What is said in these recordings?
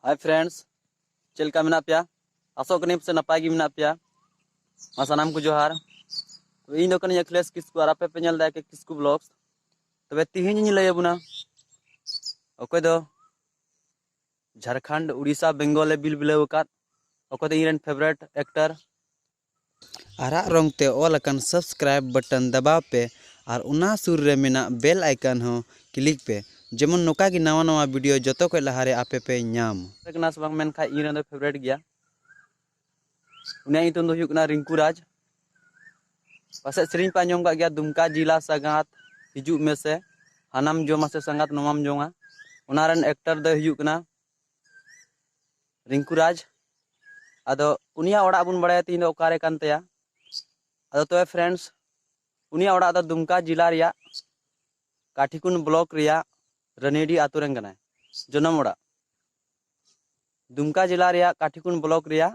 Hi friends, चलका मेना पे आसोक कनी से नपाय गी मेना पे मा सानाम को जोहार। तो इन कनी अखिलेश किस्कू और आपे पे नेल दा के किस्कू ब्लॉग्स। तबे तिहिन नी लय बुना ओके दो झारखंड उड़ीसा बेंगल बिल बिलाव का ओके दो इरेन फेवरेट एक्टर आराग रंग ते ऑल अकन सब्सक्राइब बटन दबाव पे और उना सुर रे मेना बेल आइकन हो क्लिक पे जेमन नोका की नवा नवा वीडियो जतो को लहारे आपे पे नाम कनास बांग मेन खा इरेन दो फेवरेट गया उन्या इतुन दो हुयु कना रिंकू राज पासे सरिन पा आंजम का गया दुमका जिला संगात हिजु में से हनम जोमा से संगात नोमाम जोंगा उनारन एक्टर दो हुयु कना रिंकू राज। अदो उनिया ओड़ा बुन बड़ाया तीन ओकारे कान तया अदो तो फ्रेंड्स उनिया ओड़ा दा दुमका जिला रिया काठीकुन ब्लॉक रिया रनेडी आतु रेन कनाय जनम ओड़ा दुमका जिला रिया काठीकुन ब्लॉक रिया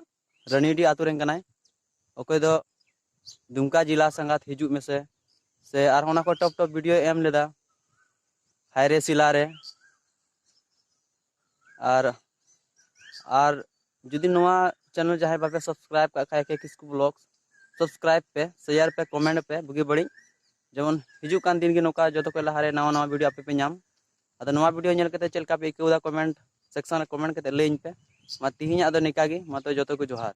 रनेडी आतु रेन कनाय ओके दो दुमका जिला संगात हिजु में से आर होना को टॉप टॉप वीडियो एम लेदा हायरे सिला रे आर जुदी नोआ चैनल जहां बापे सब्सक्राइब का खाए के किसको ब्लॉग्स सब्सक्राइब पे शेयर पे कमेंट पे बुगी बड़ी जेमन हिजु कान दिन के नोका जतो को लहारे नवा नवा वीडियो आपे पे नाम अद नवा वीडियो नेल कते चलका पे इकौदा कमेंट सेक्शन रे कमेंट कते लेइन पे मा तिहिन अद निका गे मा तो जतो को जोहार।